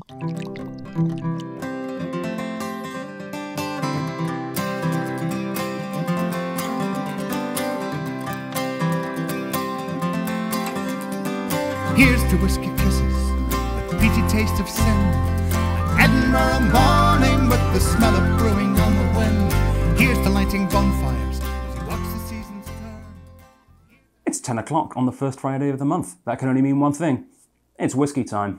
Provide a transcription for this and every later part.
Here's to whiskey kisses, the peachy taste of sin. An Edinburgh morning with the smell of brewing on the wind. Here's to lighting bonfires as you watch the seasons turn. It's 10 o'clock on the first Friday of the month. That can only mean one thing. It's whiskey time.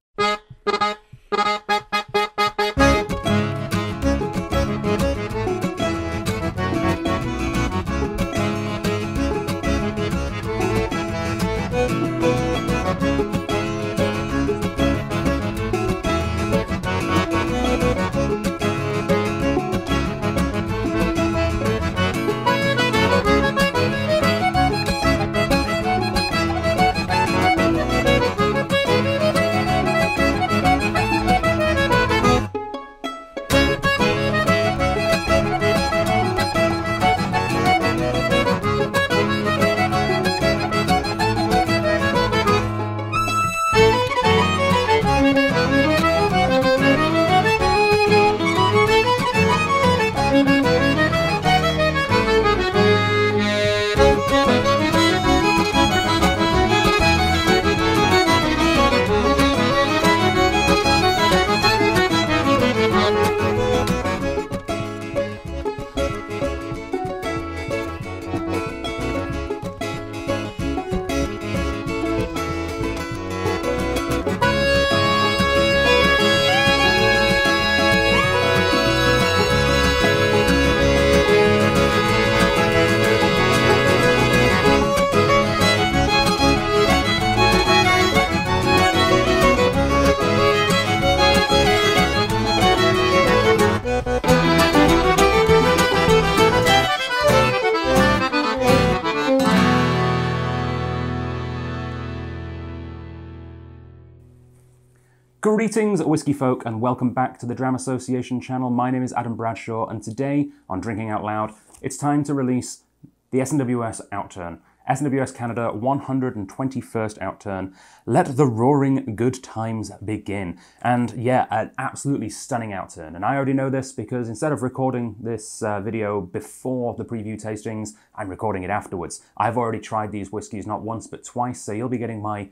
Greetings, whiskey folk, and welcome back to the Dram Association channel. My name is Adam Bradshaw, and today on Drinking Out Loud, it's time to release the SMWS OutTurn. SMWS Canada 121st OutTurn. Let the roaring good times begin. And yeah, an absolutely stunning OutTurn. And I already know this because instead of recording this video before the preview tastings, I'm recording it afterwards. I've already tried these whiskies not once but twice, so you'll be getting my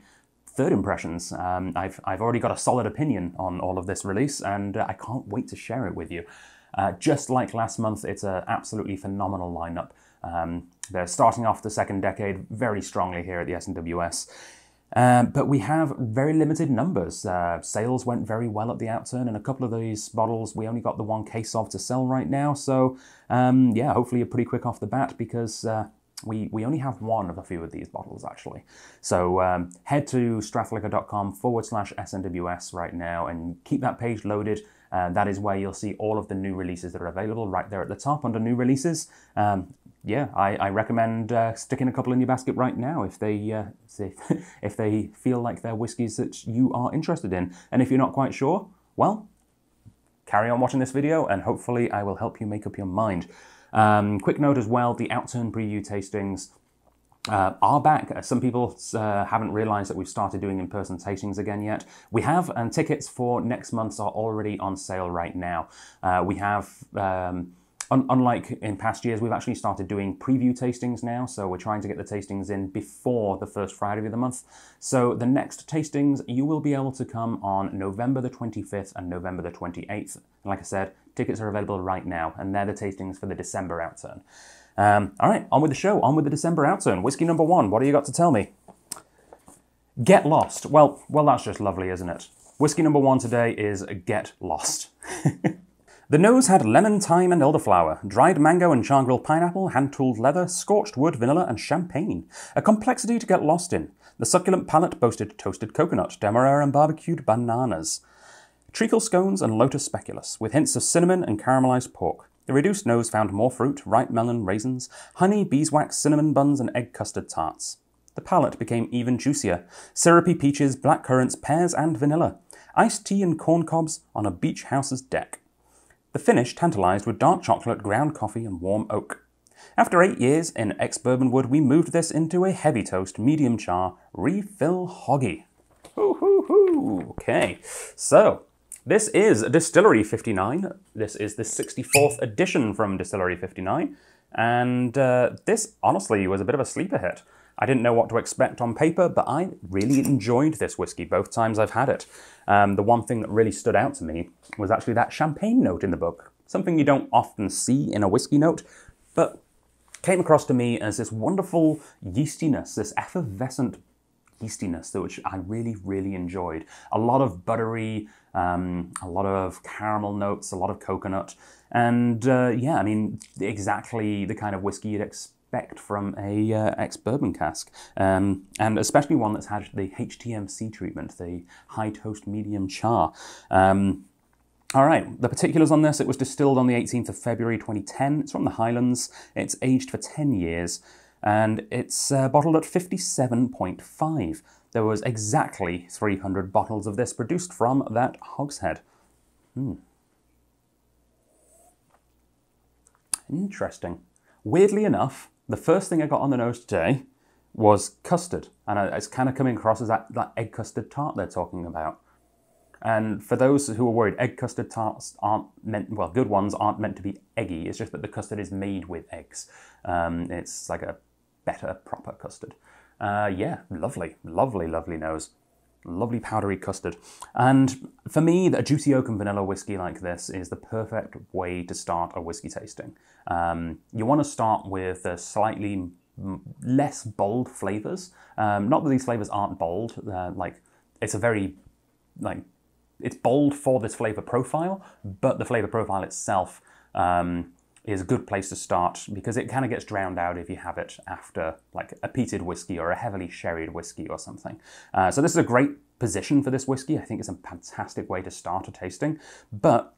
third impressions. I've already got a solid opinion on all of this release, and I can't wait to share it with you. Just like last month, it's an absolutely phenomenal lineup. They're starting off the second decade very strongly here at the SMWS. But we have very limited numbers. Sales went very well at the OutTurn, and a couple of these bottles we only got the one case of to sell right now. So yeah, hopefully you're pretty quick off the bat because we only have one of a few of these bottles, actually. So head to strathliquor.com/SMWS right now and keep that page loaded. That is where you'll see all of the new releases that are available right there at the top under new releases. Yeah, I recommend sticking a couple in your basket right now if they if they feel like they're whiskies that you are interested in. And if you're not quite sure, well, carry on watching this video and hopefully I will help you make up your mind. Quick note as well, the OutTurn preview tastings are back. Some people haven't realized that we've started doing in-person tastings again yet. We have, and tickets for next month's are already on sale right now. We have, unlike in past years, we've actually started doing preview tastings now, so we're trying to get the tastings in before the first Friday of the month. So the next tastings, you will be able to come on November the 25th and November the 28th. And like I said, tickets are available right now, and they're the tastings for the December OutTurn. All right, on with the show, on with the December OutTurn. Whiskey number one, what do you got to tell me? Get Lost. Well, that's just lovely, isn't it? Whiskey number one today is Get Lost. The nose had lemon, thyme, and elderflower, dried mango and char-grilled pineapple, hand-tooled leather, scorched wood, vanilla, and champagne. A complexity to get lost in. The succulent palate boasted toasted coconut, demerara, and barbecued bananas. Treacle scones and lotus speculoos, with hints of cinnamon and caramelized pork. The reduced nose found more fruit, ripe melon, raisins, honey, beeswax, cinnamon buns, and egg custard tarts. The palate became even juicier. Syrupy peaches, black currants, pears, and vanilla. Iced tea and corn cobs on a beach house's deck. The finish tantalized with dark chocolate, ground coffee, and warm oak. After 8 years in ex-bourbon wood, we moved this into a heavy toast, medium char, refill hoggy. Okay, so This is Distillery 59. This is the 64th edition from Distillery 59. And this, honestly, was a bit of a sleeper hit. I didn't know what to expect on paper, but I really enjoyed this whiskey both times I've had it. The one thing that really stood out to me was actually that champagne note in the book. Something you don't often see in a whiskey note, but came across to me as this wonderful yeastiness, this effervescent yeastiness, which I really, really enjoyed. A lot of buttery, a lot of caramel notes, a lot of coconut, and yeah, I mean, exactly the kind of whiskey you'd expect from a ex-bourbon cask, and especially one that's had the HTMC treatment, the high toast medium char. All right, the particulars on this: it was distilled on the 18th of February 2010. It's from the Highlands. It's aged for 10 years, and it's bottled at 57.5. There was exactly 300 bottles of this produced from that hogshead. Interesting. Weirdly enough, the first thing I got on the nose today was custard, and it's kind of coming across as that egg custard tart they're talking about. And for those who are worried, egg custard tarts aren't meant, well, good ones aren't meant to be eggy. It's just that the custard is made with eggs. It's like a better, proper custard. Yeah, lovely, lovely, lovely nose. Lovely powdery custard. And for me, a juicy oak and vanilla whiskey like this is the perfect way to start a whiskey tasting. You want to start with the slightly less bold flavors. Not that these flavors aren't bold. It's a very, it's bold for this flavor profile, but the flavor profile itself is a good place to start because it kind of gets drowned out if you have it after like a peated whiskey or a heavily sherried whiskey or something. So this is a great position for this whiskey. I think it's a fantastic way to start a tasting, but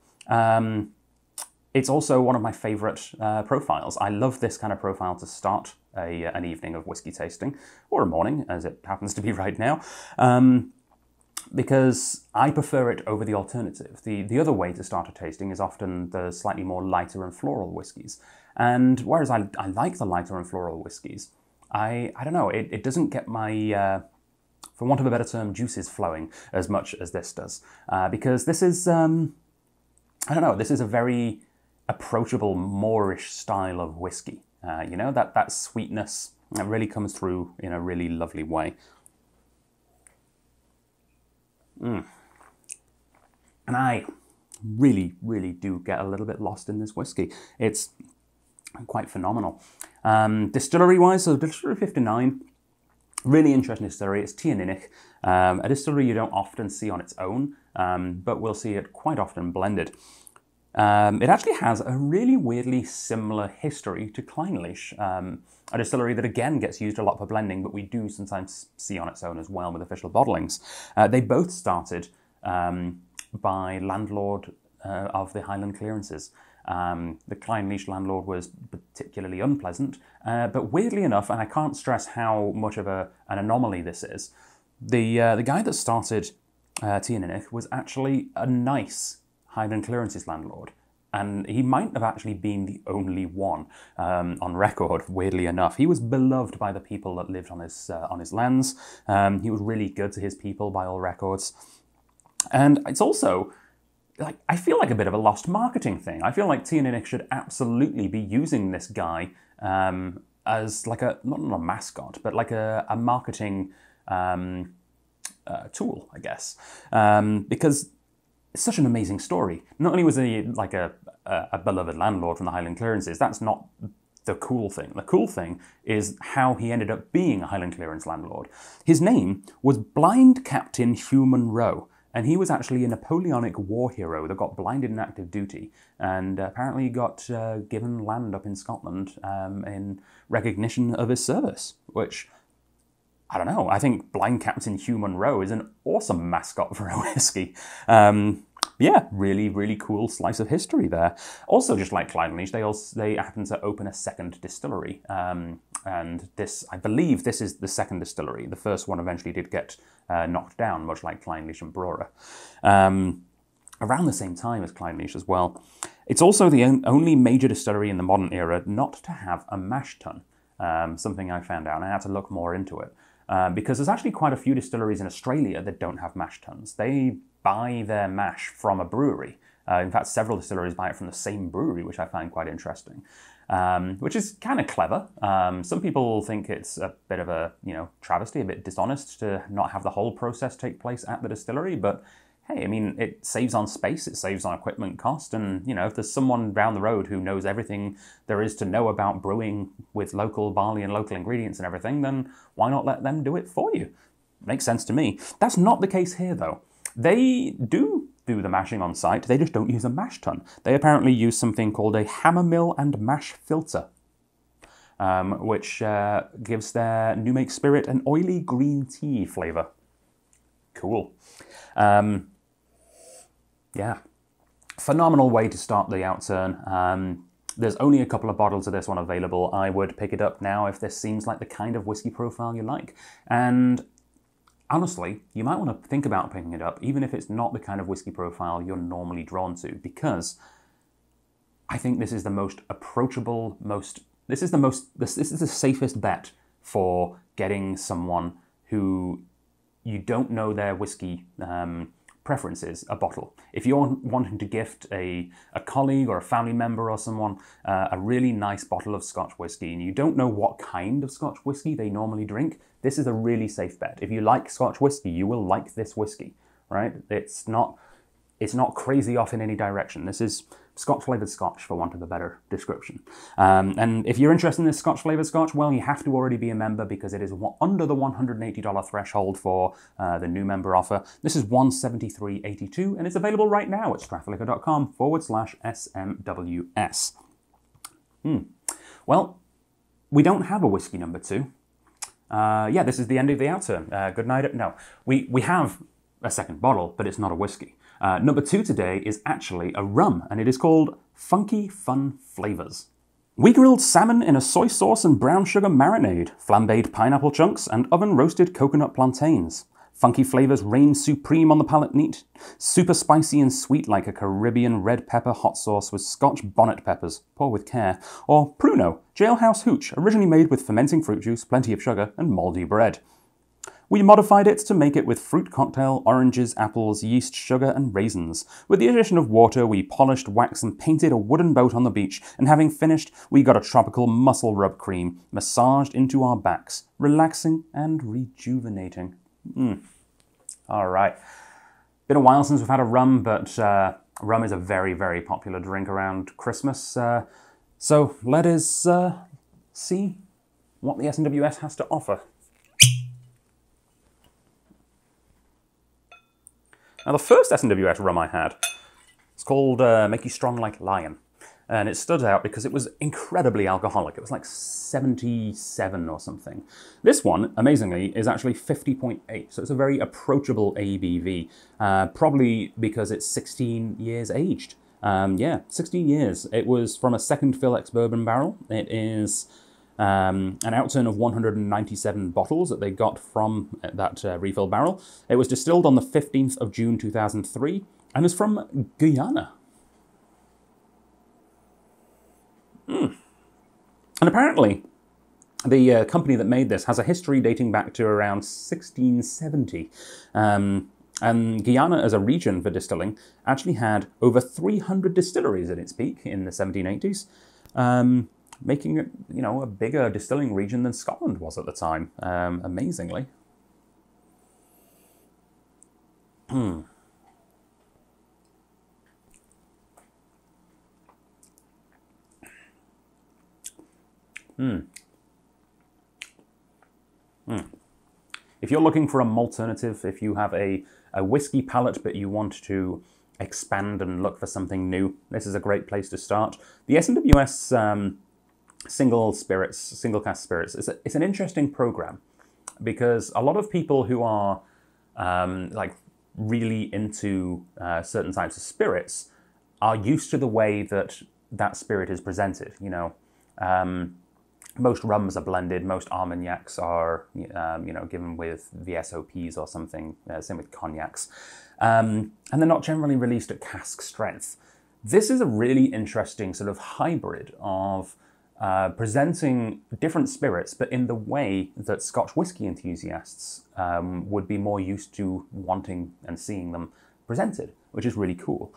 it's also one of my favorite profiles. I love this kind of profile to start an evening of whiskey tasting, or a morning, as it happens to be right now. Because I prefer it over the alternative. The other way to start a tasting is often the slightly more lighter and floral whiskies. And whereas I like the lighter and floral whiskies, I don't know, it doesn't get my, for want of a better term, juices flowing as much as this does. Because this is, I don't know, this is a very approachable Moorish style of whiskey. You know, that sweetness that really comes through in a really lovely way. And I really, really do get a little bit lost in this whiskey. It's quite phenomenal. Distillery-wise, so Distillery 59, really interesting distillery. It's Tir Ninich, a distillery you don't often see on its own, but we'll see it quite often blended. It actually has a really weirdly similar history to Clynelish, a distillery that again gets used a lot for blending, but we do sometimes see on its own as well with official bottlings. They both started by landlord of the Highland clearances. The Clynelish landlord was particularly unpleasant, but weirdly enough, and I can't stress how much of an anomaly this is, the guy that started Tir Ninich was actually a nice Highland clearances landlord. And he might have actually been the only one on record, weirdly enough. He was beloved by the people that lived on his lands. He was really good to his people by all records. And it's also, like, I feel like a bit of a lost marketing thing. I feel like Tir Ninich should absolutely be using this guy as like not a mascot, but like a marketing tool, I guess. Because it's such an amazing story. Not only was he like a beloved landlord from the Highland clearances, that's not the cool thing. The cool thing is how he ended up being a Highland clearance landlord. His name was Blind Captain Hugh Munro, and he was actually a Napoleonic war hero that got blinded in active duty, and apparently got given land up in Scotland in recognition of his service, which, I don't know, I think Blind Captain Hugh Munro is an awesome mascot for a whiskey. Yeah, really, really cool slice of history there. Also, just like Clynelish, they happen to open a second distillery. And this, I believe this is the second distillery. The first one eventually did get knocked down, much like Clynelish and Brora. Around the same time as Clynelish as well. It's also the only major distillery in the modern era not to have a mash tun. Something I found out, and I had to look more into it. because there's actually quite a few distilleries in Australia that don't have mash tuns. They buy their mash from a brewery. In fact, several distilleries buy it from the same brewery, which I find quite interesting, which is kind of clever. Some people think it's a bit of a travesty, a bit dishonest to not have the whole process take place at the distillery, but hey, I mean, it saves on space, it saves on equipment cost, and if there's someone down the road who knows everything there is to know about brewing with local barley and local ingredients and everything, then why not let them do it for you? Makes sense to me. That's not the case here, though. They do the mashing on site, they just don't use a mash tun. They apparently use something called a hammer mill and mash filter, which gives their new make spirit an oily green tea flavour. Cool. Yeah, phenomenal way to start the OutTurn. There's only a couple of bottles of this one available. I would pick it up now if this seems like the kind of whiskey profile you like. And honestly, you might want to think about picking it up, even if it's not the kind of whiskey profile you're normally drawn to, because I think this is the most approachable, this is the safest bet for getting someone who you don't know their whiskey preferences a bottle. If you're wanting to gift a colleague or a family member or someone a really nice bottle of Scotch whiskey and you don't know what kind of Scotch whiskey they normally drink, this is a really safe bet. If you like Scotch whiskey, you will like this whiskey, right? It's not crazy off in any direction. This is Scotch-flavoured Scotch, for want of a better description. And if you're interested in this Scotch-flavoured Scotch, well, you have to already be a member because it is under the $180 threshold for the new member offer. This is $173.82, and it's available right now at strathliquor.com/SMWS. Well, we don't have a whiskey number 2. Yeah, this is the end of the OutTurn. Good night. No, we have a second bottle, but it's not a whiskey. Number 2 today is actually a rum, and it is called Funky Fun Flavors. We grilled salmon in a soy sauce and brown sugar marinade, flambéed pineapple chunks, and oven-roasted coconut plantains. Funky flavors reign supreme on the palate neat, super spicy and sweet like a Caribbean red pepper hot sauce with Scotch bonnet peppers, pour with care, or Pruno, jailhouse hooch, originally made with fermenting fruit juice, plenty of sugar, and mouldy bread. We modified it to make it with fruit cocktail, oranges, apples, yeast, sugar, and raisins. With the addition of water, we polished, waxed, and painted a wooden boat on the beach, and having finished, we got a tropical muscle rub cream massaged into our backs, relaxing and rejuvenating. All right. Been a while since we've had a rum, but rum is a very, very popular drink around Christmas. So let us see what the SMWS has to offer. Now, the first SMWS rum I had, it's called Make You Strong Like Lion. And it stood out because it was incredibly alcoholic. It was like 77 or something. This one, amazingly, is actually 50.8. So it's a very approachable ABV, probably because it's 16 years aged. Yeah, 16 years. It was from a second fill ex-bourbon barrel. It is an OutTurn of 197 bottles that they got from that refill barrel. It was distilled on the 15th of June 2003 and is from Guyana. And apparently, the company that made this has a history dating back to around 1670. And Guyana, as a region for distilling, actually had over 300 distilleries at its peak in the 1780s. Making it, a bigger distilling region than Scotland was at the time, amazingly. If you're looking for a malternative, if you have a whiskey palate but you want to expand and look for something new, this is a great place to start. The SMWS single cask spirits, it's an interesting program because a lot of people who are like really into certain types of spirits are used to the way that spirit is presented. Most rums are blended, most armagnacs are given with VSOPs or something, same with cognacs, and they're not generally released at cask strength. This is a really interesting sort of hybrid of presenting different spirits, but in the way that Scotch whisky enthusiasts would be more used to wanting and seeing them presented, which is really cool.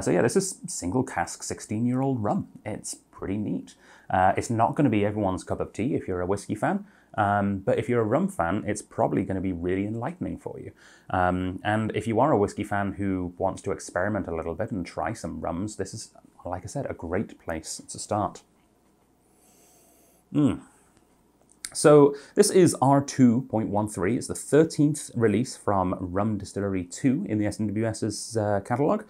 So yeah, this is single cask 16-year-old rum. It's pretty neat. It's not going to be everyone's cup of tea if you're a whisky fan, but if you're a rum fan, it's probably going to be really enlightening for you. And if you are a whisky fan who wants to experiment a little bit and try some rums, this is, like I said, a great place to start. So this is R2.13. It's the 13th release from Rum Distillery 2 in the SMWS's catalogue.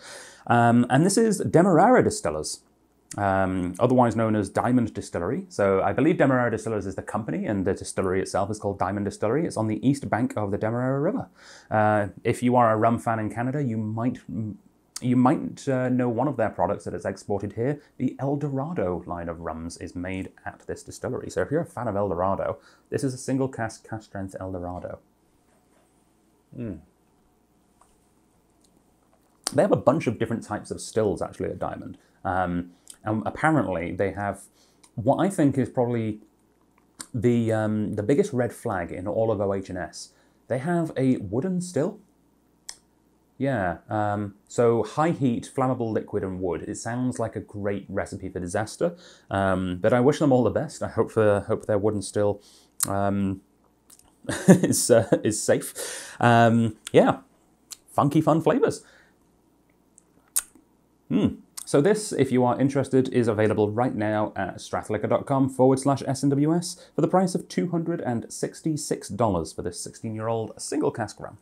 And this is Demerara Distillers, otherwise known as Diamond Distillery. So I believe Demerara Distillers is the company, and the distillery itself is called Diamond Distillery. It's on the east bank of the Demerara River. If you are a rum fan in Canada, you might know one of their products that is exported here. The El Dorado line of rums is made at this distillery. So if you're a fan of El Dorado, this is a single cask strength El Dorado. They have a bunch of different types of stills actually at Diamond. And apparently they have what I think is probably the biggest red flag in all of OH&S. They have a wooden still. Yeah, so high heat, flammable liquid and wood. It sounds like a great recipe for disaster, but I wish them all the best. I hope their wooden still is safe. Yeah, funky fun flavors. So this, if you are interested, is available right now at strathliquor.com/SMWS for the price of $266 for this 16-year-old single cask rum.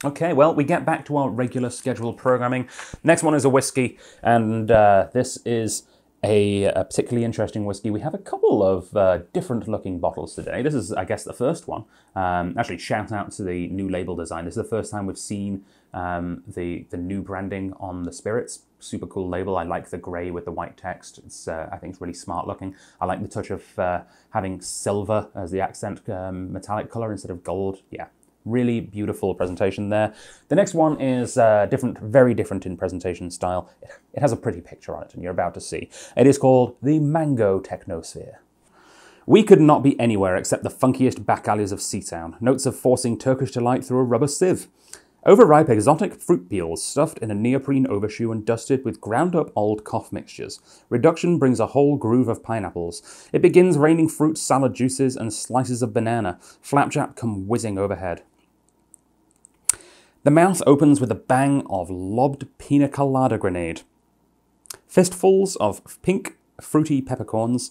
Okay, well, we get back to our regular scheduled programming. Next one is a whiskey, and this is a particularly interesting whiskey. We have a couple of different-looking bottles today. This is, I guess, the first one. Actually, shout out to the new label design. This is the first time we've seen the new branding on the spirits. Super cool label. I like the grey with the white text. It's I think it's really smart looking. I like the touch of having silver as the accent metallic colour instead of gold. Yeah. Really beautiful presentation there. The next one is different, very different in presentation style. It has a pretty picture on it, and you're about to see. It is called the Mango Technosphere. We could not be anywhere except the funkiest back alleys of Seatown. Notes of forcing Turkish delight through a rubber sieve. Overripe exotic fruit peels stuffed in a neoprene overshoe and dusted with ground-up old cough mixtures. Reduction brings a whole groove of pineapples. It begins raining fruit, salad juices, and slices of banana. Flapjack come whizzing overhead. The mouth opens with a bang of lobbed pina colada grenade. Fistfuls of pink, fruity peppercorns,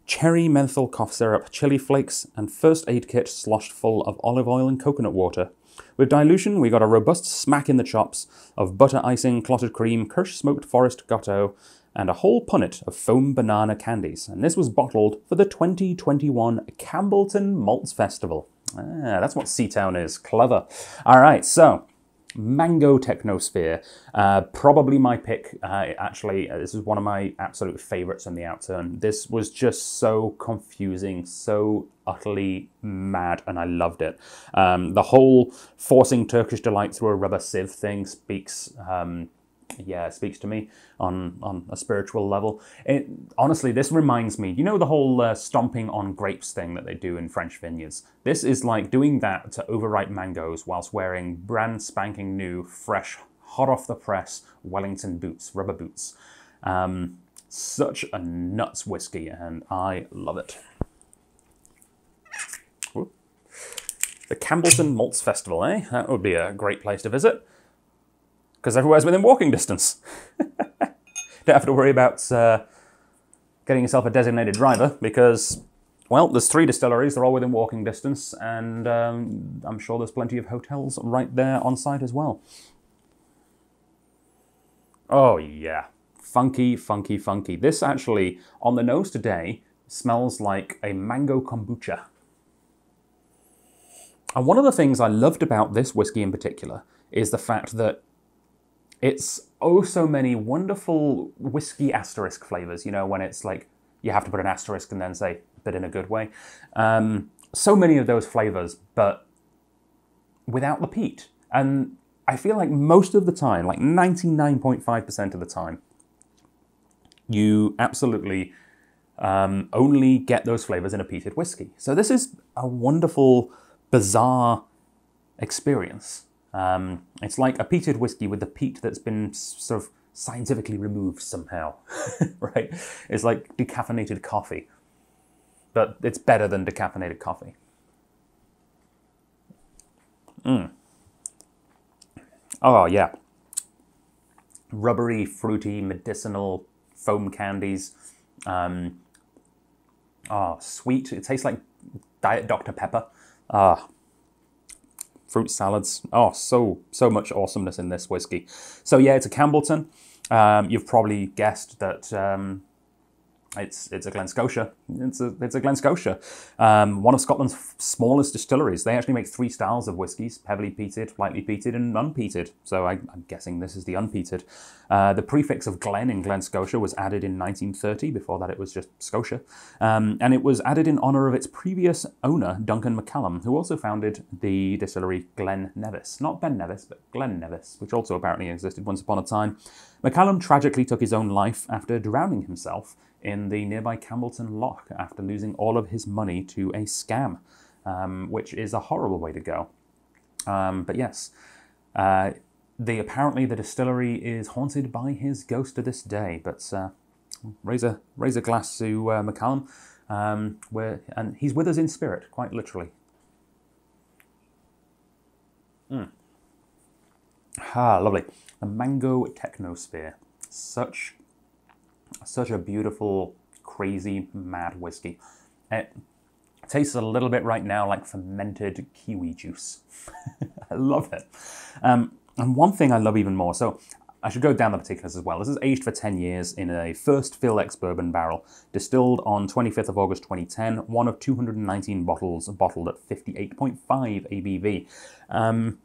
cherry menthol cough syrup, chili flakes, and first aid kit sloshed full of olive oil and coconut water. With dilution, we got a robust smack in the chops of butter icing, clotted cream, Kirsch smoked forest gateau, and a whole punnet of foam banana candies. And this was bottled for the 2021 Campbellton Malts Festival. Ah, that's what Seatown is. Clever. All right, so Mango Technosphere, probably my pick. Actually, this is one of my absolute favorites on the OutTurn. This was just so confusing, so utterly mad, and I loved it. The whole forcing Turkish delight through a rubber sieve thing speaks to me on a spiritual level. Honestly, this reminds me, you know the whole stomping on grapes thing that they do in French vineyards? This is like doing that to overripe mangoes whilst wearing brand spanking new, fresh, hot off the press Wellington boots, rubber boots. Such a nuts whiskey, and I love it. Ooh. The Campbellton Malts Festival, eh? That would be a great place to visit, because everywhere's within walking distance. Don't have to worry about getting yourself a designated driver, because, well, there's 3 distilleries, they're all within walking distance, and I'm sure there's plenty of hotels right there on site as well. Oh yeah, funky, funky, funky. This actually, on the nose today, smells like a mango kombucha. And one of the things I loved about this whiskey in particular is the fact that it's oh so many wonderful whiskey asterisk flavors, you know, when it's like, you have to put an asterisk and then say, but in a good way. So many of those flavors, but without the peat. And I feel like most of the time, like 99.5% of the time, you absolutely only get those flavors in a peated whiskey. So this is a wonderful, bizarre experience. It's like a peated whiskey with the peat that's been sort of scientifically removed somehow, right? It's like decaffeinated coffee, but it's better than decaffeinated coffee. Oh, yeah. Rubbery, fruity, medicinal foam candies. Sweet. It tastes like Diet Dr. Pepper. Fruit salads. Oh, so much awesomeness in this whiskey. So yeah, it's a Campbellton. You've probably guessed that it's a Glen Scotia. It's a Glen Scotia. One of Scotland's smallest distilleries. They actually make 3 styles of whiskies: heavily peated, lightly peated, and unpeated. So I'm guessing this is the unpeated. The prefix of Glen in Glen Scotia was added in 1930. Before that, it was just Scotia. And it was added in honour of its previous owner, Duncan McCallum, who also founded the distillery Glen Nevis. Not Ben Nevis, but Glen Nevis, which also apparently existed once upon a time. McCallum tragically took his own life after drowning himself in the nearby Campbellton Loch after losing all of his money to a scam, which is a horrible way to go. But yes, apparently the distillery is haunted by his ghost to this day. But raise a glass to McCallum, and he's with us in spirit, quite literally. Lovely. The Mango Technosphere. Such a beautiful, crazy, mad whiskey. It tastes a little bit right now like fermented kiwi juice. I love it. And one thing I love even more, so I should go down the particulars as well. This is aged for 10 years in a first fill ex-bourbon barrel, distilled on 25th of August 2010, one of 219 bottles, bottled at 58.5 ABV.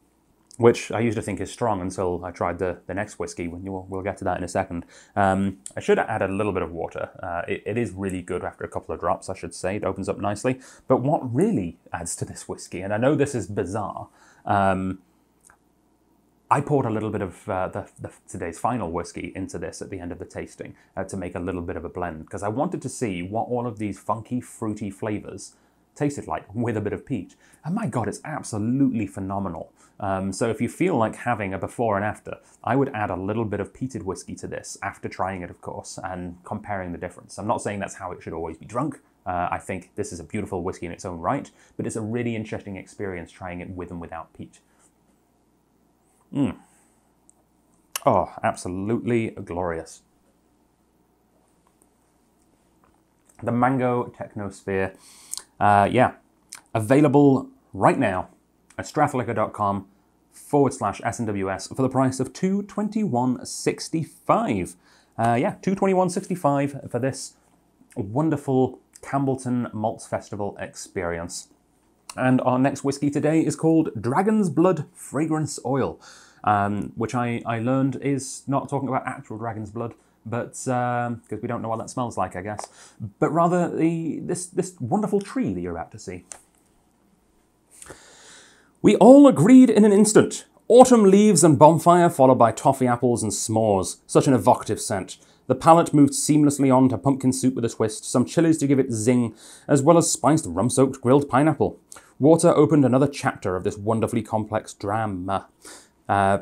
Which I used to think is strong until I tried the next whiskey. We'll get to that in a second. I should add a little bit of water. It is really good after a couple of drops, I should say. It opens up nicely. But what really adds to this whiskey, and I know this is bizarre, I poured a little bit of today's final whiskey into this at the end of the tasting to make a little bit of a blend, because I wanted to see what all of these funky, fruity flavors tasted like with a bit of peat. And my God, it's absolutely phenomenal. So if you feel like having a before and after, I would add a little bit of peated whiskey to this, after trying it, of course, and comparing the difference. I'm not saying that's how it should always be drunk. I think this is a beautiful whiskey in its own right, but it's a really interesting experience trying it with and without peat. Oh, absolutely glorious. The Mango Technosphere. Yeah, available right now at strathliquor.com/SMWS for the price of $221.65. Yeah, $221.65 for this wonderful Campbellton Malts Festival experience. And our next whiskey today is called Dragon's Blood Fragrance Oil, which I learned is not talking about actual dragon's blood, but because we don't know what that smells like, I guess, but rather this wonderful tree that you're about to see. We all agreed in an instant. Autumn leaves and bonfire, followed by toffee apples and s'mores. Such an evocative scent. The palate moved seamlessly on to pumpkin soup with a twist, some chilies to give it zing, as well as spiced rum-soaked grilled pineapple. Water opened another chapter of this wonderfully complex drama.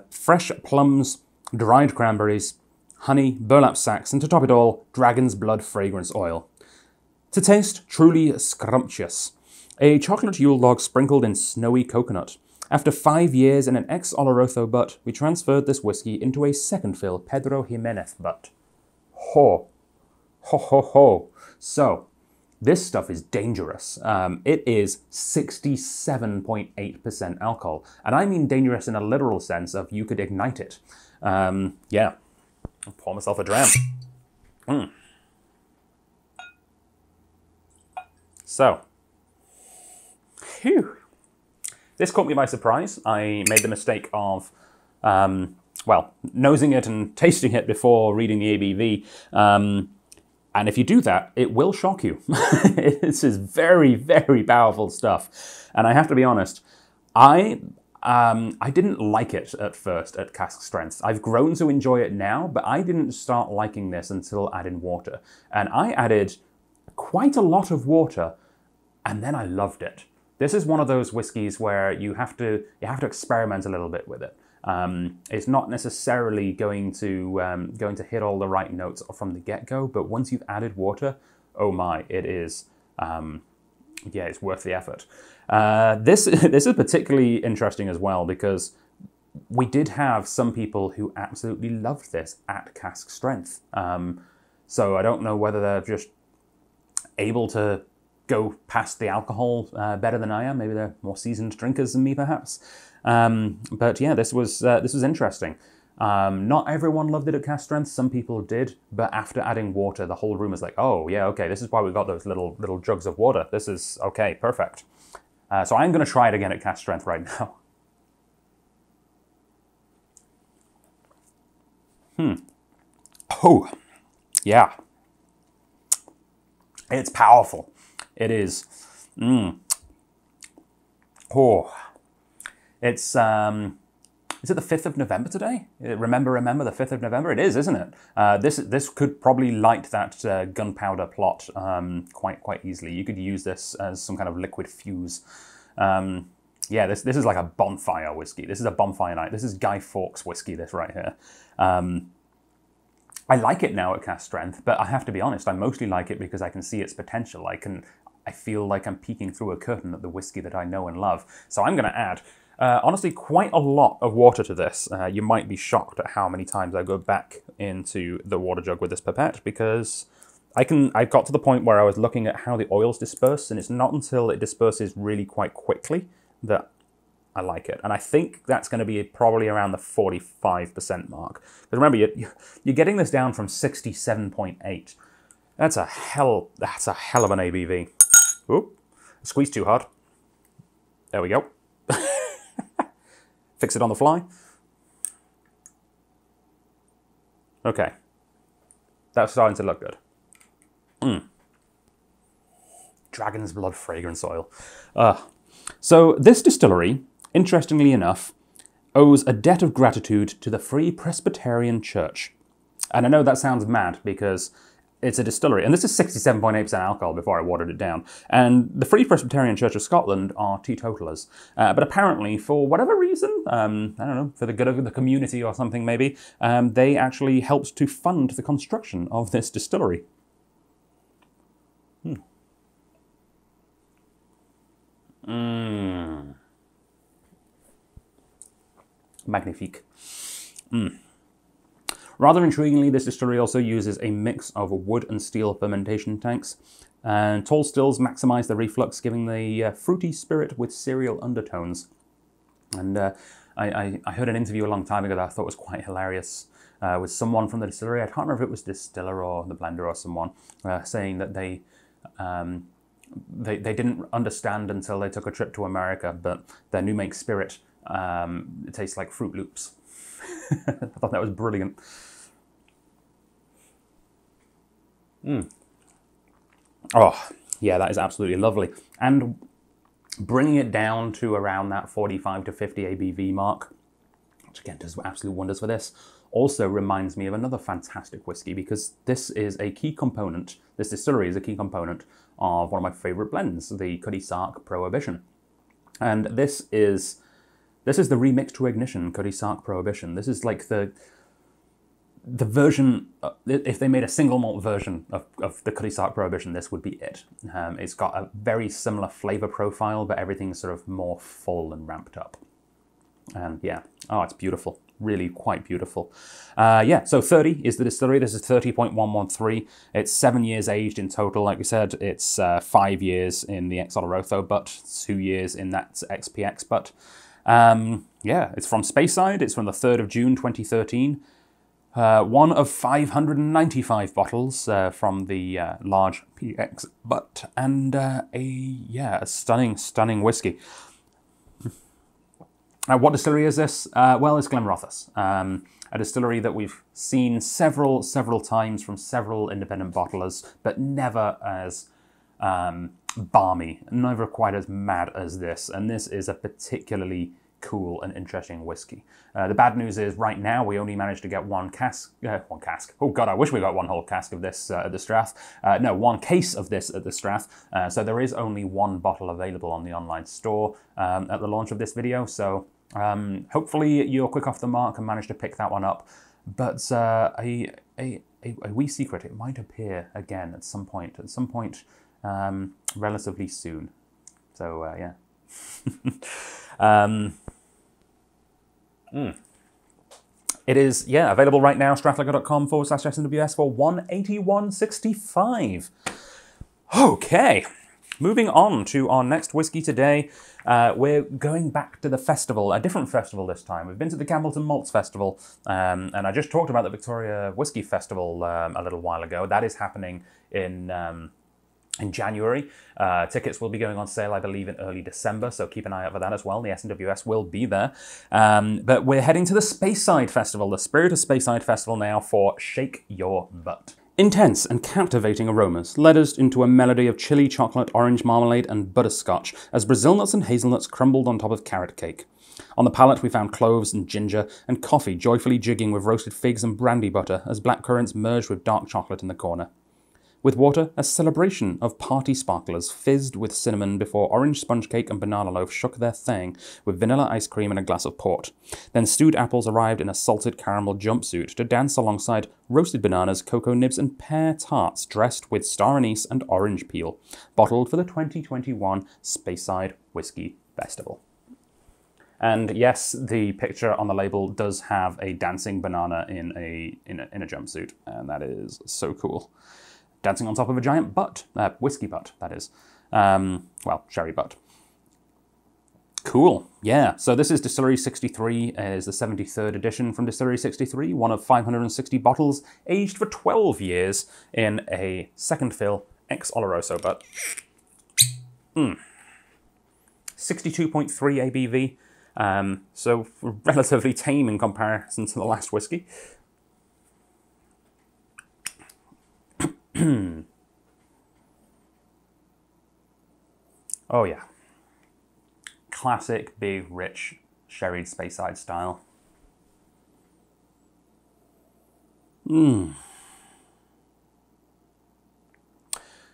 Fresh plums, dried cranberries, honey, burlap sacks, and to top it all, dragon's blood fragrance oil. To taste, truly scrumptious. A chocolate Yule log sprinkled in snowy coconut. After 5 years in an ex-Oloroso butt, we transferred this whiskey into a second fill Pedro Jimenez butt. Ho. Ho, ho, ho. So, this stuff is dangerous. It is 67.8% alcohol. And I mean dangerous in a literal sense of you could ignite it. Yeah. I'll pour myself a dram. So. Phew. This caught me by surprise. I made the mistake of, nosing it and tasting it before reading the ABV. And if you do that, it will shock you. This is very, very powerful stuff. And I have to be honest, I I didn't like it at first at cask strength. I've grown to enjoy it now, but I didn't start liking this until adding water. And I added quite a lot of water, and then I loved it. This is one of those whiskies where you have to experiment a little bit with it. It's not necessarily going to hit all the right notes from the get-go, but once you've added water, oh my, it is, yeah, it's worth the effort. This is particularly interesting as well because we did have some people who absolutely loved this at cask strength. So I don't know whether they're just able to go past the alcohol better than I am. Maybe they're more seasoned drinkers than me, perhaps. But yeah, this was interesting. Not everyone loved it at cask strength. Some people did, but after adding water, the whole room was like, oh yeah, okay, this is why we got those little jugs of water. This is okay, perfect. So I'm going to try it again at cask strength right now. Oh, yeah. It's powerful. It is. Oh, it's is it the 5th of November today? Remember the 5th of November? It is, isn't it? This could probably light that gunpowder plot quite easily. You could use this as some kind of liquid fuse. Yeah, this is like a bonfire whiskey. This is a bonfire night. This is Guy Fawkes whiskey, this right here. I like it now at cask strength, but I have to be honest, I mostly like it because I can see its potential. I feel like I'm peeking through a curtain at the whiskey that I know and love. So I'm going to add, honestly, quite a lot of water to this. You might be shocked at how many times I go back into the water jug with this pipette because I got to the point where I was looking at how the oils disperse, and it's not until it disperses really quite quickly that I like it. And I think that's going to be probably around the 45% mark. Because remember, you're getting this down from 67.8. That's a hell of an ABV. Oop, squeeze too hard. There we go. Fix it on the fly. Okay. That's starting to look good. Dragon's blood fragrance oil. So this distillery, interestingly enough, owes a debt of gratitude to the Free Presbyterian Church. And I know that sounds mad because it's a distillery, and this is 67.8% alcohol before I watered it down. And the Free Presbyterian Church of Scotland are teetotalers. But apparently, for whatever reason, I don't know, for the good of the community or something maybe, they actually helped to fund the construction of this distillery. Magnifique. Rather intriguingly, this distillery also uses a mix of wood and steel fermentation tanks, and tall stills maximize the reflux, giving the fruity spirit with cereal undertones. And I heard an interview a long time ago that I thought was quite hilarious with someone from the distillery. I can't remember if it was the distiller or the blender or someone, saying that they didn't understand until they took a trip to America, but their new make spirit it tastes like Fruit Loops. I thought that was brilliant. Oh, yeah, that is absolutely lovely. And bringing it down to around that 45 to 50 ABV mark, which again does absolute wonders for this, also reminds me of another fantastic whiskey because this is a key component, this distillery is a key component of one of my favourite blends, the Cutty Sark Prohibition. And this is the remix to Ignition Cutty Sark Prohibition. This is like the version, if they made a single malt version of the Cutty Sark Prohibition, this would be it. It's got a very similar flavour profile, but everything's sort of more full and ramped up. And yeah, oh, it's beautiful. Really quite beautiful. Yeah, so 30 is the distillery. This is 30.113. It's 7 years aged in total. Like we said, it's 5 years in the ex Oloroso, but 2 years in that XPX. But yeah, it's from Speyside. It's from the 3rd of June 2013. One of 595 bottles from the large PX butt, and a stunning whiskey. What distillery is this? Well, it's Glenrothes, a distillery that we've seen several times from several independent bottlers, but never as balmy, never quite as mad as this. And this is a particularly cool and interesting whiskey. The bad news is right now we only managed to get one cask. Oh God, I wish we got one whole cask of this at the Strath. No, one case of this at the Strath. So there is only one bottle available on the online store at the launch of this video. So hopefully you're quick off the mark and manage to pick that one up. But a wee secret, it might appear again at some point relatively soon. So yeah. It is, yeah, available right now, strathliquor.com/SMWS for $181.65. Okay, moving on to our next whiskey today. We're going back to the festival, a different festival this time. We've been to the Campbellton Malts Festival, and I just talked about the Victoria Whiskey Festival a little while ago. That is happening in January. Tickets will be going on sale, I believe, in early December, so keep an eye out for that as well. The SMWS will be there. But we're heading to the Speyside Festival, the Spirit of Speyside Festival now for Shake Your Butt. Intense and captivating aromas led us into a melody of chili chocolate, orange marmalade, and butterscotch as Brazil nuts and hazelnuts crumbled on top of carrot cake. On the palate we found cloves and ginger, and coffee joyfully jigging with roasted figs and brandy butter as blackcurrants merged with dark chocolate in the corner. With water, a celebration of party sparklers fizzed with cinnamon before orange sponge cake and banana loaf shook their thing with vanilla ice cream and a glass of port. Then stewed apples arrived in a salted caramel jumpsuit to dance alongside roasted bananas, cocoa nibs, and pear tarts dressed with star anise and orange peel, bottled for the 2021 Speyside Whiskey Festival. And yes, the picture on the label does have a dancing banana in a jumpsuit, and that is so cool. Dancing on top of a giant butt. Whiskey butt, that is. Well, sherry butt. Cool, yeah. So this is Distillery 63, is the 73rd edition from Distillery 63, one of 560 bottles, aged for 12 years in a second fill ex-Oloroso butt. 62.3 ABV, so relatively tame in comparison to the last whiskey. Oh yeah. Classic, big, rich, sherried Speyside style.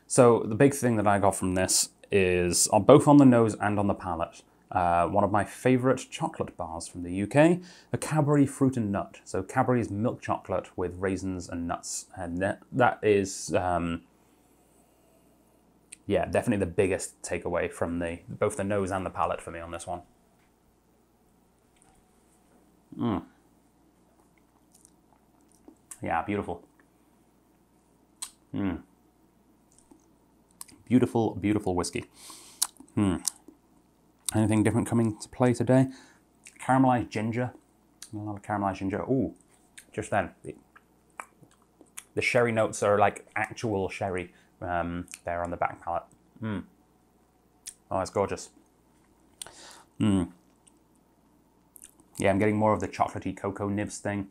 So the big thing that I got from this is, both on the nose and on the palate, one of my favourite chocolate bars from the UK, the Cadbury Fruit and Nut. So Cadbury's milk chocolate with raisins and nuts. And that is, yeah, definitely the biggest takeaway from both the nose and the palate for me on this one. Yeah, beautiful. Beautiful, beautiful whiskey. Anything different coming to play today? Caramelized ginger. A lot of caramelized ginger. Ooh, just then. The sherry notes are like actual sherry there on the back palate. Oh, it's gorgeous. Yeah, I'm getting more of the chocolatey cocoa nibs thing.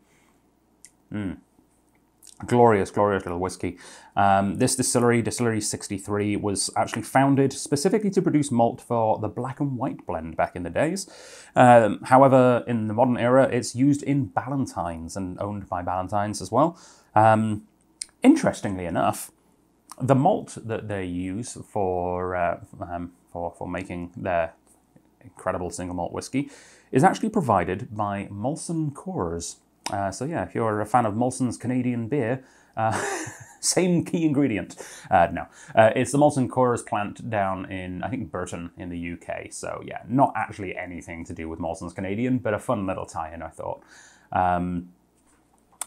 Glorious, glorious little whiskey. This distillery, Distillery 63, was actually founded specifically to produce malt for the black and white blend back in the days. However, in the modern era, it's used in Ballantine's and owned by Ballantine's as well. Interestingly enough, the malt that they use for making their incredible single malt whiskey is actually provided by Molson Coors. So yeah, if you're a fan of Molson's Canadian beer, same key ingredient. It's the Molson Coors plant down in, I think, Burton in the UK. So yeah, not actually anything to do with Molson's Canadian, but a fun little tie-in, I thought.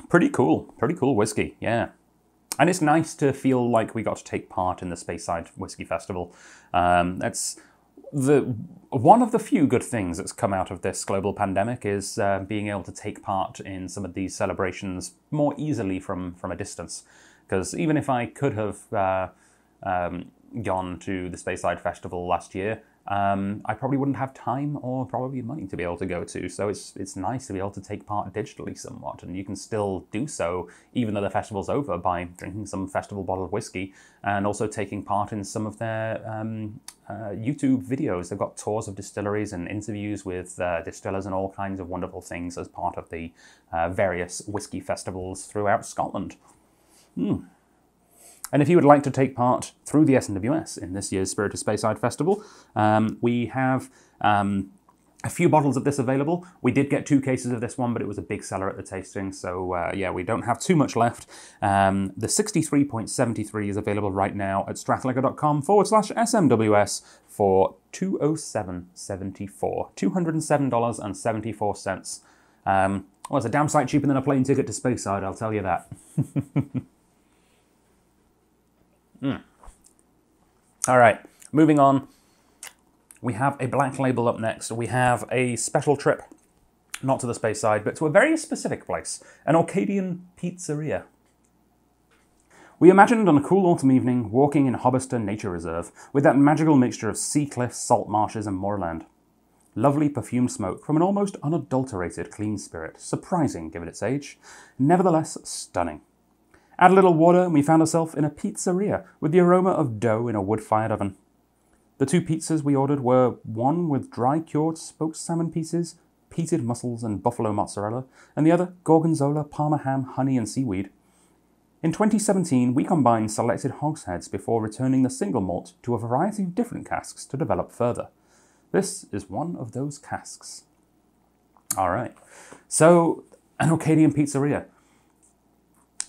Pretty cool whiskey, yeah. And it's nice to feel like we got to take part in the Speyside Whiskey Festival. That's one of the few good things that's come out of this global pandemic is being able to take part in some of these celebrations more easily from a distance. Because even if I could have gone to the Speyside Festival last year, I probably wouldn't have time or probably money to be able to go to. So it's nice to be able to take part digitally somewhat, and you can still do so even though the festival's over by drinking some festival bottled whiskey and also taking part in some of their YouTube videos. They've got tours of distilleries and interviews with distillers and all kinds of wonderful things as part of the various whiskey festivals throughout Scotland. And if you would like to take part through the SMWS in this year's Spirit of Speyside Festival, we have a few bottles of this available. We did get 2 cases of this one, but it was a big seller at the tasting, so yeah, we don't have too much left. The 63.73 is available right now at strathleger.com/SMWS for $207.74. $207.74. Well, it's a damn sight cheaper than a plane ticket to Speyside, I'll tell you that. All right, moving on. We have a black label up next. We have a special trip, not to the Speyside, but to a very specific place, an Orcadian pizzeria. We imagined on a cool autumn evening walking in Hobbister Nature Reserve with that magical mixture of sea cliffs, salt marshes and moorland. Lovely perfumed smoke from an almost unadulterated clean spirit, surprising given its age, nevertheless stunning. Add a little water and we found ourselves in a pizzeria with the aroma of dough in a wood-fired oven. The 2 pizzas we ordered were one with dry-cured smoked salmon pieces, peated mussels and buffalo mozzarella, and the other gorgonzola, parma ham, honey and seaweed. In 2017, we combined selected hogsheads before returning the single malt to a variety of different casks to develop further. This is one of those casks. All right, so an Orcadian pizzeria.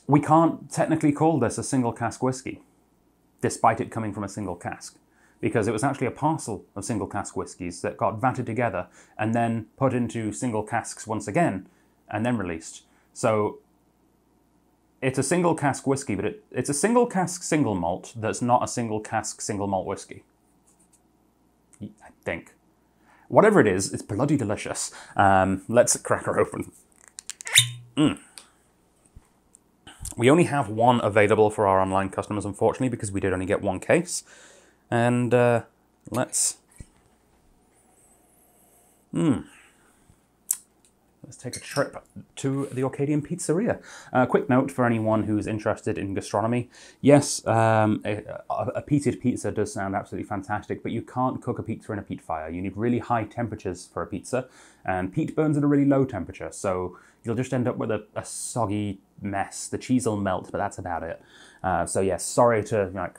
We can't technically call this a single cask whiskey, despite it coming from a single cask, because it was actually a parcel of single cask whiskies that got vatted together and then put into single casks once again and then released. So it's a single cask whiskey, but it's a single cask single malt that's not a single cask single malt whiskey. I think. Whatever it is, it's bloody delicious. Let's crack her open. We only have one available for our online customers, unfortunately, because we did only get 1 case. And let's take a trip to the Orcadian pizzeria. Quick note for anyone who's interested in gastronomy. Yes, a peated pizza does sound absolutely fantastic, but you can't cook a pizza in a peat fire. You need really high temperatures for a pizza, and peat burns at a really low temperature, so you'll just end up with a soggy mess. The cheese will melt, but that's about it. So yeah, sorry to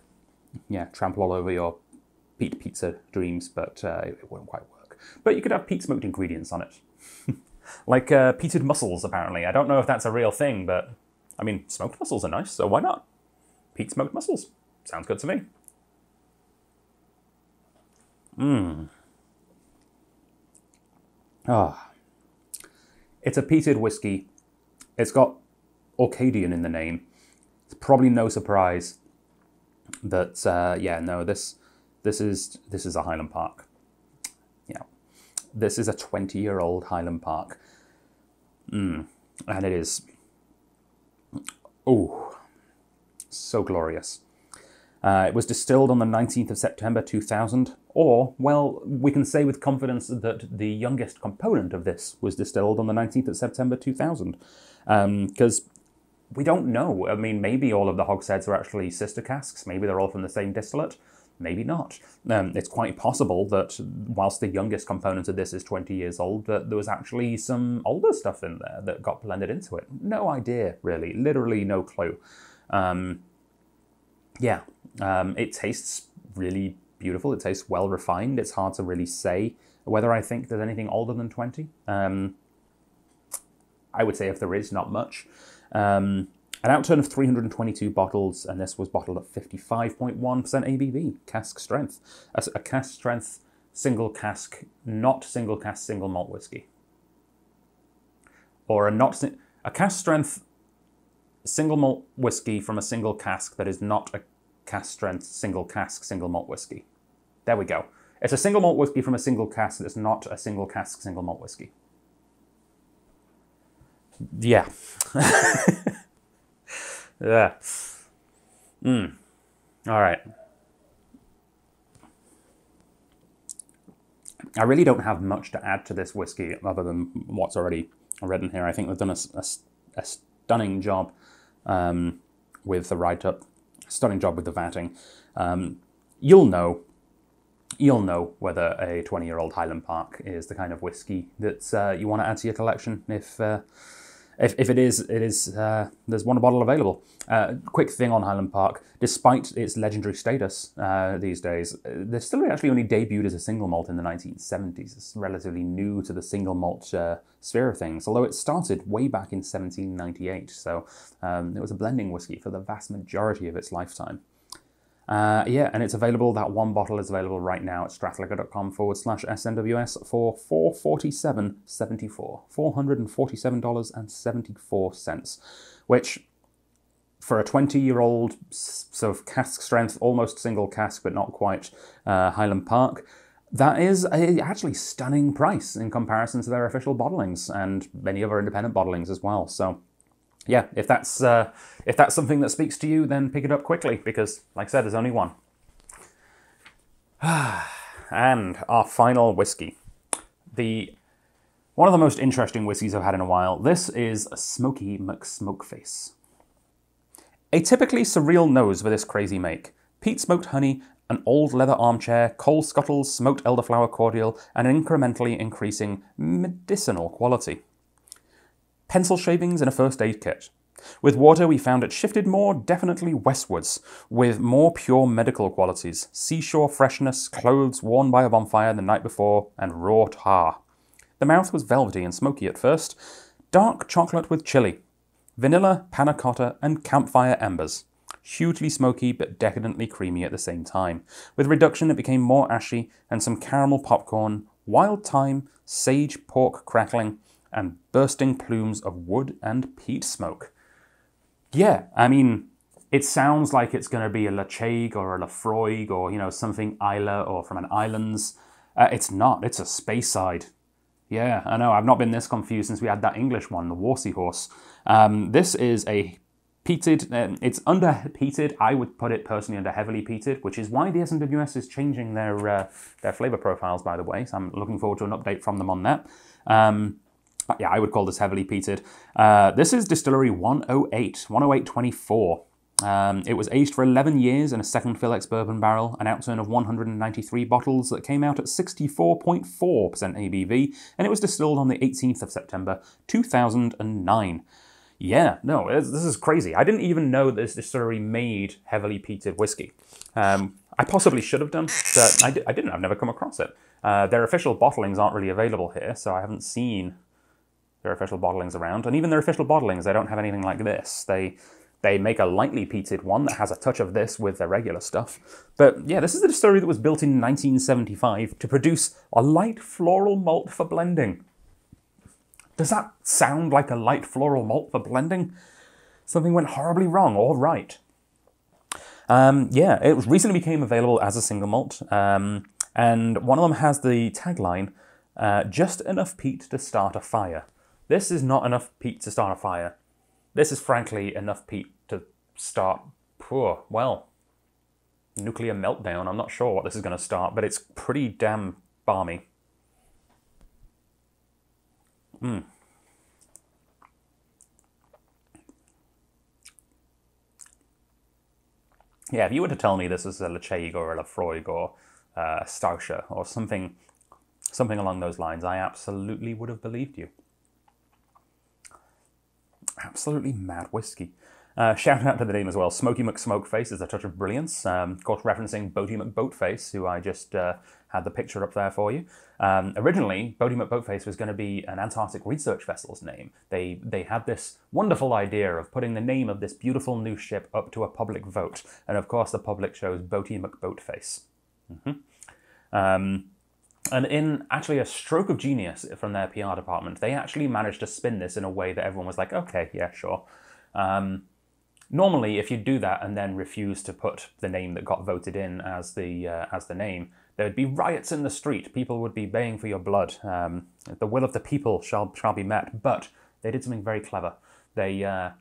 trample all over your peat pizza dreams, but it won't quite work. But you could have peat smoked ingredients on it. Like peated mussels, apparently. I don't know if that's a real thing, but I mean, smoked mussels are nice, so why not? Peat smoked mussels. Sounds good to me. It's a peated whiskey. It's got Orcadian in the name. It's probably no surprise that this is a Highland Park. Yeah, this is a 20-year-old Highland Park, and it is so glorious. It was distilled on the 19th of September 2000, or, well, we can say with confidence that the youngest component of this was distilled on the 19th of September 2000, because we don't know. I mean, maybe all of the hogsheads are actually sister casks. Maybe they're all from the same distillate. Maybe not. It's quite possible that whilst the youngest component of this is 20 years old, that there was actually some older stuff in there that got blended into it. No idea, really. Literally no clue. It tastes really beautiful. It tastes well refined. It's hard to really say whether I think there's anything older than 20. I would say if there is, not much. An OutTurn of 322 bottles, and this was bottled at 55.1% ABV, cask strength. A cask strength single cask, not single cask single malt whiskey. Or a cask strength single malt whiskey from a single cask that is not a cask strength single cask single malt whiskey. There we go. It's a single malt whiskey from a single cask that's not a single cask single malt whiskey. Yeah. Yeah. All right. I really don't have much to add to this whiskey other than what's already written here. I think they've done a stunning job with the write-up, stunning job with the vatting. You'll know whether a 20-year-old Highland Park is the kind of whiskey that you want to add to your collection. If it is, there's one bottle available. Quick thing on Highland Park, despite its legendary status these days, they're still actually only debuted as a single malt in the 1970s. It's relatively new to the single malt sphere of things, although it started way back in 1798, so it was a blending whiskey for the vast majority of its lifetime. Yeah, and it's available, that one bottle is available right now at strathliquor.com/SMWS for $447.74. $447.74, which for a 20-year-old sort of cask strength, almost single cask, but not quite, Highland Park, that is a actually stunning price in comparison to their official bottlings and many other independent bottlings as well. So yeah, if that's something that speaks to you, then pick it up quickly, because, like I said, there's only one. And our final whiskey. One of the most interesting whiskeys I've had in a while. This is a Smoky McSmokeface. A typically surreal nose for this crazy make. Peat smoked honey, an old leather armchair, coal scuttles, smoked elderflower cordial, and an incrementally increasing medicinal quality. Pencil shavings and a first aid kit. With water, we found it shifted more definitely westwards, with more pure medical qualities, seashore freshness, clothes worn by a bonfire the night before, and raw tar. The mouth was velvety and smoky at first, dark chocolate with chili, vanilla, panna cotta, and campfire embers. Hugely smoky but decadently creamy at the same time. With reduction, it became more ashy, and some caramel popcorn, wild thyme, sage pork crackling, and bursting plumes of wood and peat smoke. Yeah, I mean, it sounds like it's going to be a Lacheg or a Lafroig or, something Isla or from an islands. It's not. It's a Speyside. Yeah, I know. I've not been this confused since we had that English one, the Warsey Horse. This is a peated. It's under peated. I would put it personally under heavily peated, which is why the SMWS is changing their flavour profiles, by the way. So I'm looking forward to an update from them on that. Yeah, I would call this heavily peated. This is Distillery 10824. It was aged for 11 years in a second fill ex-bourbon barrel, an outturn of 193 bottles that came out at 64.4% ABV, and it was distilled on the 18th of September 2009. Yeah, no, this is crazy. I didn't even know this distillery made heavily peated whiskey. I possibly should have done, but I didn't. I've never come across it. Their official bottlings aren't really available here, so I haven't seen their official bottlings around. And even their official bottlings, they don't have anything like this. They make a lightly peated one that has a touch of this with their regular stuff. But yeah, this is a distillery that was built in 1975 to produce a light floral malt for blending. Does that sound like a light floral malt for blending? Something went horribly wrong or right. Yeah, it recently became available as a single malt. And one of them has the tagline, just enough peat to start a fire. This is not enough peat to start a fire. This is frankly enough peat to start, well, nuclear meltdown. I'm not sure what this is going to start, but it's pretty damn balmy. Yeah, if you were to tell me this is a Lacheg or a Lafroig or a Stauscher or something along those lines, I absolutely would have believed you. Absolutely mad whiskey. Shout out to the name as well. Smoky McSmokeface is a touch of brilliance. Of course, referencing Boaty McBoatface, who I just had the picture up there for you. Originally, Boaty McBoatface was going to be an Antarctic research vessel's name. They had this wonderful idea of putting the name of this beautiful new ship up to a public vote. And of course, the public chose Boaty McBoatface. And in actually a stroke of genius from their PR department, they actually managed to spin this in a way that everyone was like, okay, yeah, sure. Normally, if you do that and then refuse to put the name that got voted in as the name, there would be riots in the street. People would be baying for your blood. The will of the people shall be met. But they did something very clever. They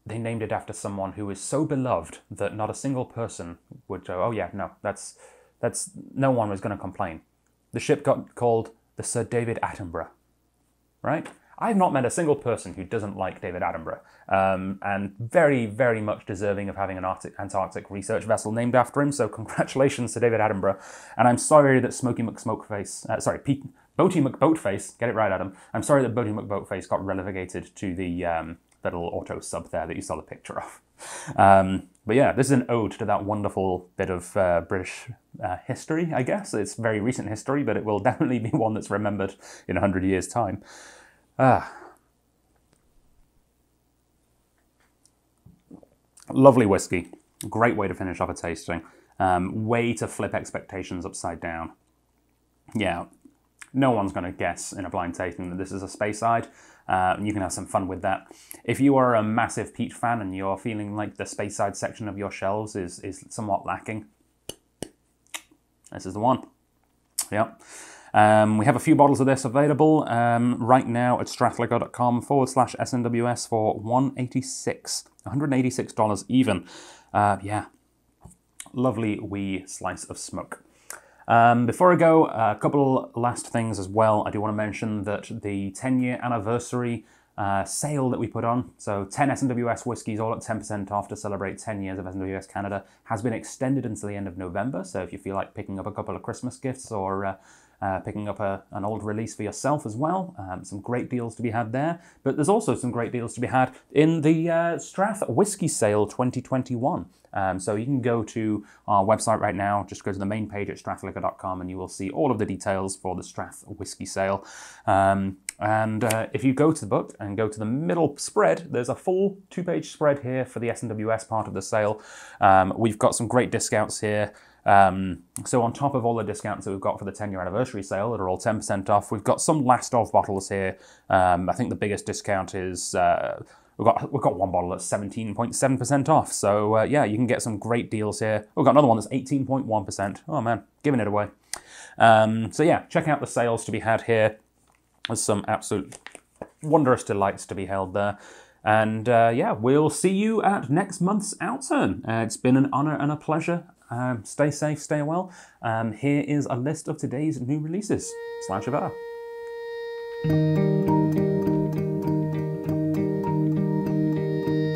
named it after someone who is so beloved that not a single person would go, oh yeah, no, that's no one was going to complain. The ship got called the Sir David Attenborough, right? I've not met a single person who doesn't like David Attenborough, and very, very much deserving of having an Antarctic research vessel named after him, so congratulations to David Attenborough. And I'm sorry that Boaty McBoatface, get it right, Adam. I'm sorry that Boaty McBoatface got relegated to the little auto sub there that you saw the picture of. But yeah, this is an ode to that wonderful bit of British history, I guess. It's very recent history, but it will definitely be one that's remembered in 100 years' time. Lovely whiskey. Great way to finish off a tasting. Way to flip expectations upside down. Yeah, no one's going to guess in a blind tasting that this is a Speyside. You can have some fun with that. If you are a massive peach fan and you're feeling like the Speyside section of your shelves is somewhat lacking, this is the one. Yep. We have a few bottles of this available right now at strathliquor.com/SMWS for $186 even. Yeah, lovely wee slice of smoke. Before I go, a couple last things as well. I do want to mention that the 10-year anniversary sale that we put on, so 10 SMWS whiskies all at 10% off to celebrate 10 years of SMWS Canada, has been extended until the end of November. So if you feel like picking up a couple of Christmas gifts or picking up an old release for yourself as well, some great deals to be had there. But there's also some great deals to be had in the Strath Whiskey Sale 2021. So you can go to our website right now, just go to the main page at strathliquor.com and you will see all of the details for the Strath Whiskey Sale. If you go to the book and go to the middle spread, there's a full 2-page spread here for the SMWS part of the sale. We've got some great discounts here. So on top of all the discounts that we've got for the 10-year anniversary sale that are all 10% off, we've got some last of bottles here. I think the biggest discount is we've got one bottle that's 17.7% off. So yeah, you can get some great deals here. We've got another one that's 18.1%. Oh man, giving it away. So yeah, check out the sales to be had here. There's some absolute wondrous delights to be held there. And yeah, we'll see you at next month's OutTurn. It's been an honor and a pleasure. Stay safe, stay well. Here is a list of today's new releases. /Ava.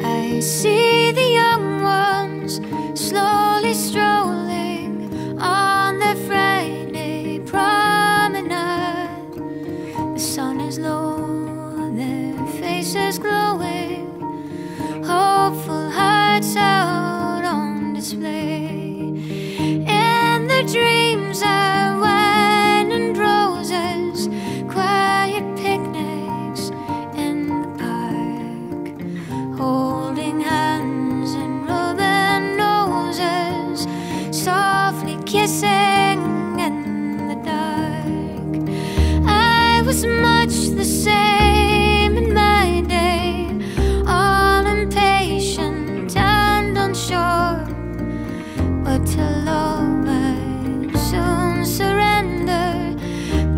I see the young ones slowly strolling on their Friday promenade. The sun is low, their faces glowing, hopeful hearts out on display. And their dreams are wine and roses, quiet picnics in the park, holding hands and rubbing noses, softly kissing in the dark. I was much the same in my day, all impatient and unsure, but to love I soon surrender,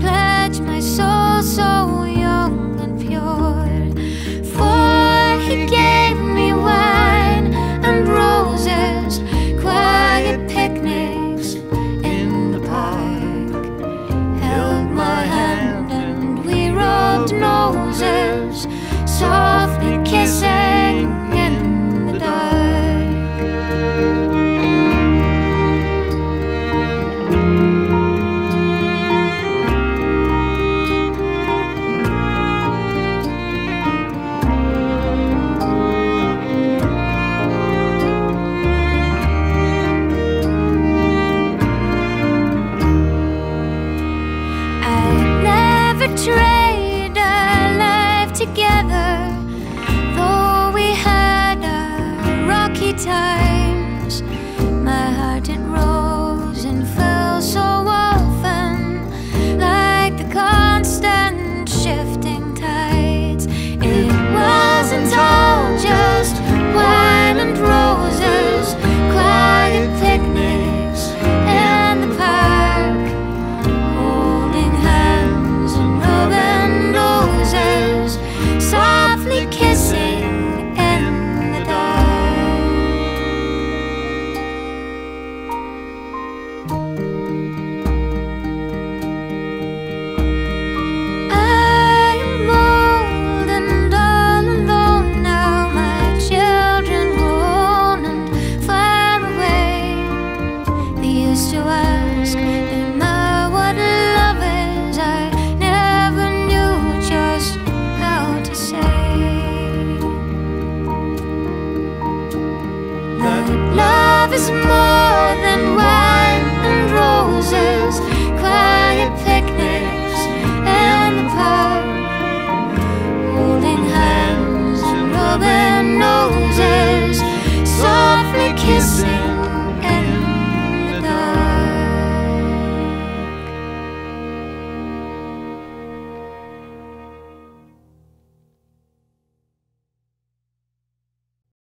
pledge my soul so young and pure. For he gave me wine and roses, quiet picnics in the park, held my hand and we rubbed noses, softly kissing in the dark. Trade our life together